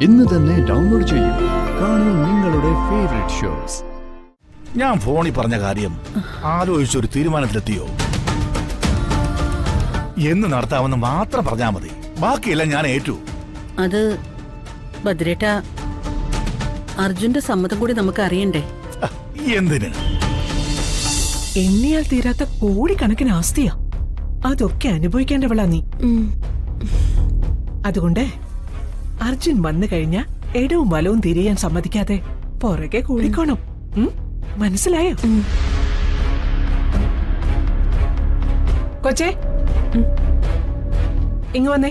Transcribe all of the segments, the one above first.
ഇന്ന് തന്നെ ഡൗൺലോഡ് ചെയ്യൂ. കാണൂ നിങ്ങളുടെ ഫേവറേറ്റ് ഷോസ്. ഞാൻ ഫോണിൽ പറഞ്ഞ കാര്യം ആലോചിച്ചൊരു തീരുമാനത്തിലെത്തിയോ? എന്ന് നടത്താമെന്ന് മാത്രം പറഞ്ഞാൽ മതി, ബാക്കിയെല്ലാം ഞാൻ ഏറ്റു. അത് ഭദ്രേട്ട, അർജുന്റെ സമ്മതം കൂടി നമുക്ക് അറിയണ്ടേ? എന്തിന്? എണ്ണിയാൽ തീരാത്ത കോടിക്കണക്കിന് ആസ്തിയാ. അതൊക്കെ അനുഭവിക്കേണ്ടവളാ നീ. അതുകൊണ്ട് അർജുൻ വന്നു കഴിഞ്ഞാ ഇടവും വലവും തിരിയാൻ സമ്മതിക്കാതെ പുറകെ കൂടിക്കോണം. മനസ്സിലായോ? കൊച്ചേ, ഇങ്ങ് വന്നേ.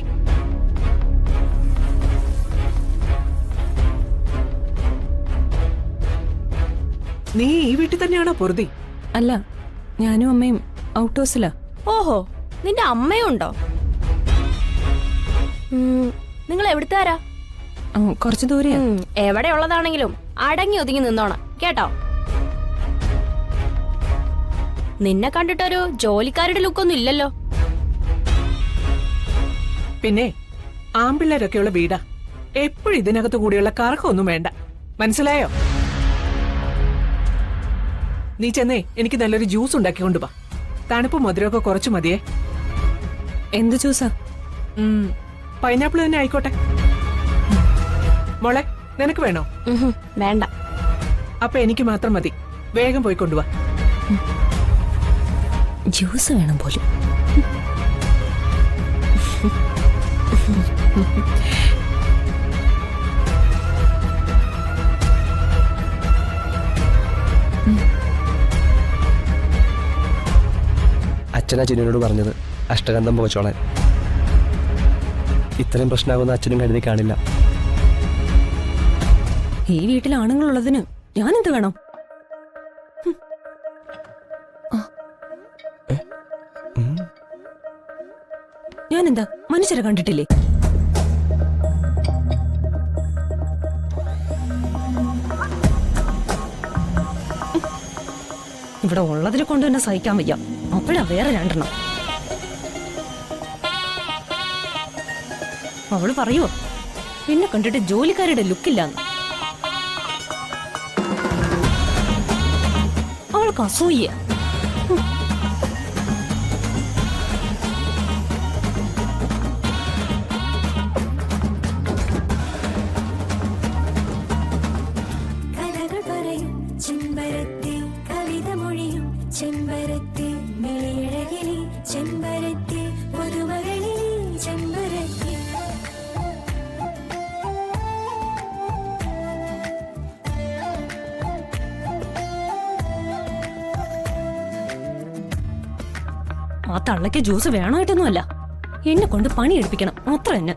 നീ ഈ വീട്ടിൽ തന്നെയാണോ പൊറുതി? അല്ല, ഞാനും അമ്മയും ഔട്ട് ഹൗസിലാ. ഓഹോ, നിന്റെ അമ്മയുണ്ടോ? നിങ്ങൾ എവിടുത്താരാ? കുറച്ചു ദൂരെയാ. എവിടെയുള്ളതാണെങ്കിലും അടങ്ങി ഒതുങ്ങി നിന്നോണം കേട്ടോ. നിന്നെ കണ്ടിട്ടൊരു ജോലിക്കാരുടെ ലുക്കൊന്നും ഇല്ലല്ലോ. പിന്നെ ആമ്പിള്ളേരൊക്കെയുള്ള വീടാ. എപ്പോഴും ഇതിനകത്ത് കൂടിയുള്ള കറക്കമൊന്നും വേണ്ട. മനസ്സിലായോ? നീ ചെന്നേ എനിക്ക് നല്ലൊരു ജ്യൂസ് ഉണ്ടാക്കി കൊണ്ടുവാ. തണുപ്പ് മധുരമൊക്കെ കുറച്ചു മതിയേ. എന്ത് ജ്യൂസാ? പൈനാപ്പിൾ തന്നെ ആയിക്കോട്ടെ. മോളെ, നിനക്ക് വേണോ? വേണ്ട. അപ്പൊ എനിക്ക് മാത്രം മതി. വേഗം പോയി കൊണ്ടുവാ. ജ്യൂസ് വേണം പോലും. അച്ഛനാ ചിന്നുവിനോട് പറഞ്ഞത് അഷ്ടഗന്ധം പോച്ചോളാൻ. ഇത്രയും പ്രശ്നമാകുന്ന അച്ഛനും കരുതി കാണില്ല. ഈ വീട്ടിൽ ആണുങ്ങളുള്ളതിന് ഞാനെന്ത് വേണം? ഞാനെന്താ മനുഷ്യരെ കണ്ടിട്ടില്ലേ? ഇവിടെ ഉള്ളതിനെ കൊണ്ട് തന്നെ സഹിക്കാൻ വയ്യ. അപ്പോഴാ വേറെ രണ്ടെണ്ണം. അവള് പറയുവോ എന്നെ കണ്ടിട്ട് ജോലിക്കാരുടെ ലുക്കില്ലാന്ന്? അവൾക്ക് അസൂയ. ആ തള്ളയ്ക്ക് ജ്യൂസ് വേണമായിട്ടൊന്നുമല്ല, എന്നെ കൊണ്ട് പണിയെടുപ്പിക്കണം അത്ര തന്നെ.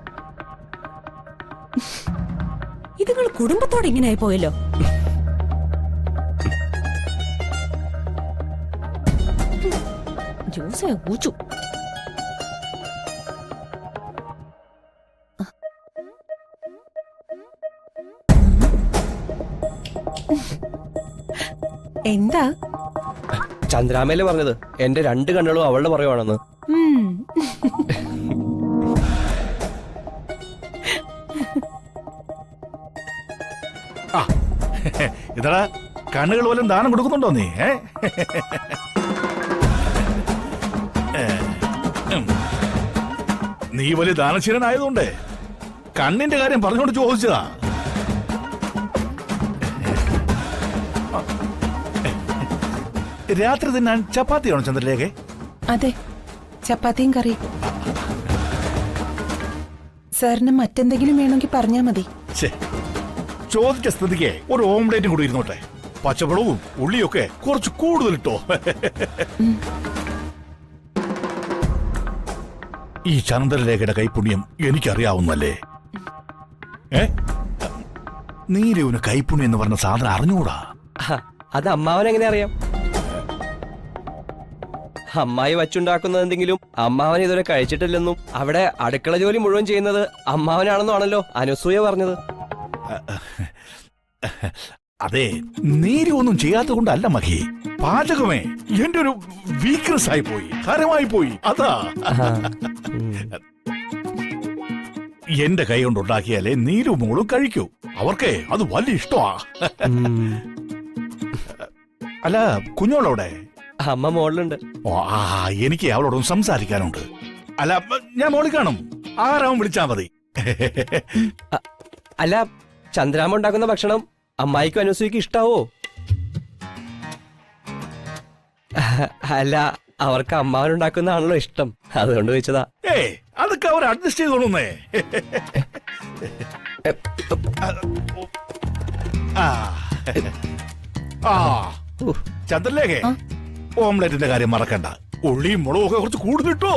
ഇതുങ്ങൾ കുടുംബത്തോടെ ഇങ്ങനെ ആയി പോയല്ലോ. ജ്യൂസ് ഊച്ചു. എന്താ ചന്ദ്രാമേലെ പറഞ്ഞത് എന്റെ രണ്ട് കണ്ണുകളും അവളുടെ പറയുവാണെന്ന്. ഇതടാ, കണ്ണുകൾ പോലും ദാനം കൊടുക്കുന്നുണ്ടോ നീ? നീ വലിയ ദാനശീലനായതുകൊണ്ട് കണ്ണിന്റെ കാര്യം പറഞ്ഞുകൊണ്ട് ചോദിച്ചതാ. രാത്രി തിന്നാൻ ചപ്പാത്തിയാണോ ചന്ദ്രലേഖ? അതെ, ചപ്പാത്തിയും കറി. സാറിന് മറ്റെന്തെങ്കിലും വേണമെങ്കിൽ പറഞ്ഞാ മതി. ചോദിച്ച സ്ഥിതിക്ക് ഒരു ഓംലേറ്റും കൂടി ഇരുന്നോട്ടെ. പച്ചമുളകും ഉള്ളിയൊക്കെ കുറച്ച് കൂടുതലിട്ടോ. ഈ ചന്ദ്രലേഖയുടെ കൈപുണ്യം എനിക്കറിയാവുന്നല്ലേ. നീരവിന് കൈപുണ്യം എന്ന് പറഞ്ഞ സാധനം അറിഞ്ഞൂടാ. അത് അമ്മാവനെങ്ങനെ അറിയാം? അമ്മായി വച്ചുണ്ടാക്കുന്നത് എന്തെങ്കിലും അമ്മാവൻ ഇതുവരെ കഴിച്ചിട്ടില്ലെന്നും അവിടെ അടുക്കള ജോലി മുഴുവൻ ചെയ്യുന്നത് അമ്മാവനാണെന്നും ആണല്ലോ അനസൂയ പറഞ്ഞത്. അതെ, നീര് ഒന്നും ചെയ്യാത്ത കൊണ്ടല്ല മഹി. പാചകമേ എന്റെ ഒരു വീക്ക്നെസ് ആയി പോയി, ഹരമായി പോയി. അതാ എന്റെ കൈ കൊണ്ട് ഉണ്ടാക്കിയാലേ നീരു മോളും കഴിക്കൂ. അവർക്കേ അത് വലിയ ഇഷ്ടമാ. അല്ല, കുഞ്ഞോളവിടെ? അമ്മ മോളിലുണ്ട്. ഓ, എനിക്ക് അവളോടൊന്ന് സംസാരിക്കാനുണ്ട്. അല്ല, ഞാൻ മോളിൽ കാണും. ആരാവും വിളിച്ചാ മതി. അല്ല, ചന്ദ്രാമ്മ ഉണ്ടാക്കുന്ന ഭക്ഷണം അമ്മായിക്കും അനുസൂയ്ക്ക് ഇഷ്ടാവോ? അല്ല, അവർക്ക് അമ്മാവനുണ്ടാക്കുന്നതാണല്ലോ ഇഷ്ടം, അതുകൊണ്ട് ചോദിച്ചതാ. അതൊക്കെ അവർ അഡ്ജസ്റ്റ് ചെയ്തോളുന്നേ. ചന്ദ്രലേഖേ, ഓംലെറ്റിന്റെ കാര്യം മറക്കണ്ട. ഉള്ളിയും മുളകും ഒക്കെ കുറച്ച് കൂടുതലിട്ടോ.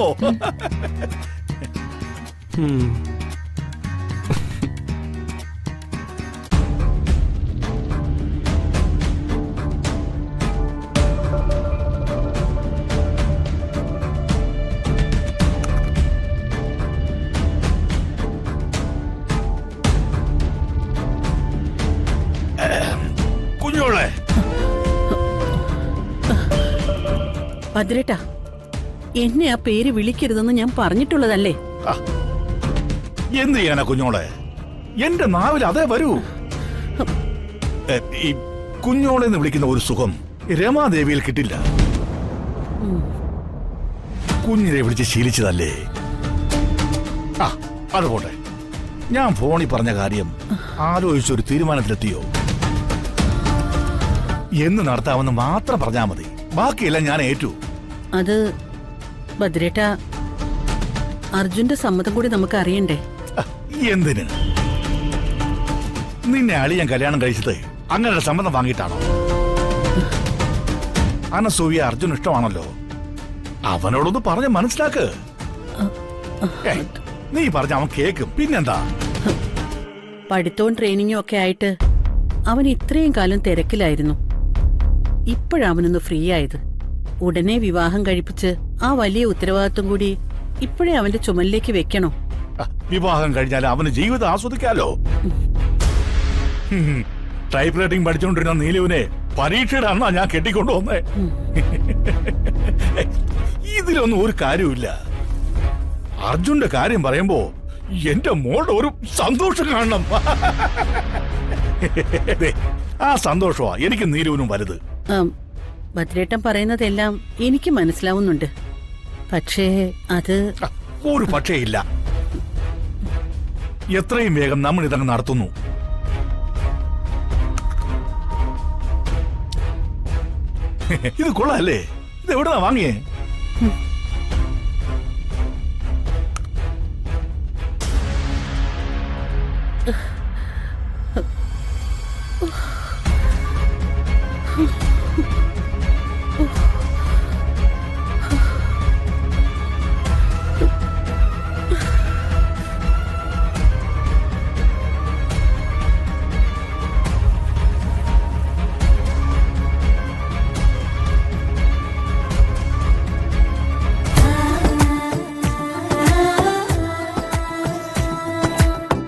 കുഞ്ഞോളെ, ഭദ്രേട്ടാ, എന്നെ ആ പേര് വിളിക്കരുതെന്ന് ഞാൻ പറഞ്ഞിട്ടുള്ളതല്ലേ? എന്ത് ചെയ്യാനാ കുഞ്ഞോളെ? എന്റെ നാവിൽ അതേ വരൂ. ഈ കുഞ്ഞോളെ എന്ന് വിളിക്കുന്ന ഒരു സുഖം രമാദേവിയിൽ കിട്ടില്ല. കുഞ്ഞിനെ വിളിച്ച് ശീലിച്ചതല്ലേ. അതുപോട്ടെ, ഞാൻ ഫോണിൽ പറഞ്ഞ കാര്യം ആലോചിച്ചൊരു തീരുമാനത്തിലെത്തിയോ? എന്ന് നടത്താമെന്ന് മാത്രം പറഞ്ഞാ മതി. ബാക്കിയെല്ലാം ഞാൻ ഏറ്റു. അത് ഭദ്രേട്ടാ, അർജുന്റെ സമ്മതം കൂടി നമുക്ക് അറിയണ്ടേ? എന്തിന്? നിന്നെ അളിയൻ കല്യാണം കഴിച്ചത് അങ്ങനെ സമ്മതം വാങ്ങിയിട്ടാണോ? അനസൂയ അർജുൻ ഇഷ്ടമാണല്ലോ. അവനോടൊന്ന് പറഞ്ഞ് മനസ്സിലാക്ക്. നീ പറഞ്ഞ അവൻ കേക്കും. പിന്നെന്താ? പഠിത്തവും ട്രെയിനിങ്ങും ഒക്കെ ആയിട്ട് അവൻ ഇത്രയും കാലം തിരക്കിലായിരുന്നു. ഇപ്പോഴവനൊന്ന് ഫ്രീ ആയത്. ഉടനെ വിവാഹം കഴിപ്പിച്ച് ആ വലിയ ഉത്തരവാദിത്വം കൂടി ഇപ്പോഴേ അവന്റെ ചുമലിലേക്ക് വെക്കണോ? വിവാഹം കഴിഞ്ഞാൽ അവന് ജീവിതം ആസ്വദിക്കാലോ. ടൈപ്പ് റൈറ്റിംഗ് പഠിച്ചുകൊണ്ടിരുന്ന നീലുവിനെ പരീക്ഷയുടെ അന്നാ ഞാൻ കെട്ടിക്കൊണ്ടുവന്നേ. ഇതിലൊന്നും ഒരു കാര്യമില്ല. അർജുന്റെ കാര്യം പറയുമ്പോ എന്റെ മോളുടെ ഒരു സന്തോഷം കാണണം. ആ സന്തോഷമാ എനിക്ക് നീലുവിനും വലുത്. ഭദ്രേട്ടൻ പറയുന്നതെല്ലാം എനിക്ക് മനസ്സിലാവുന്നുണ്ട്. പക്ഷേ അത് ഒരു പക്ഷേ ഇല്ല. എത്രയും വേഗം നമ്മൾ ഇതങ്ങ് നടത്തുന്നു. ഇത് കൊള്ളാല്ലേ? ഇത് എവിടുന്നാ വാങ്ങിയേ? Oh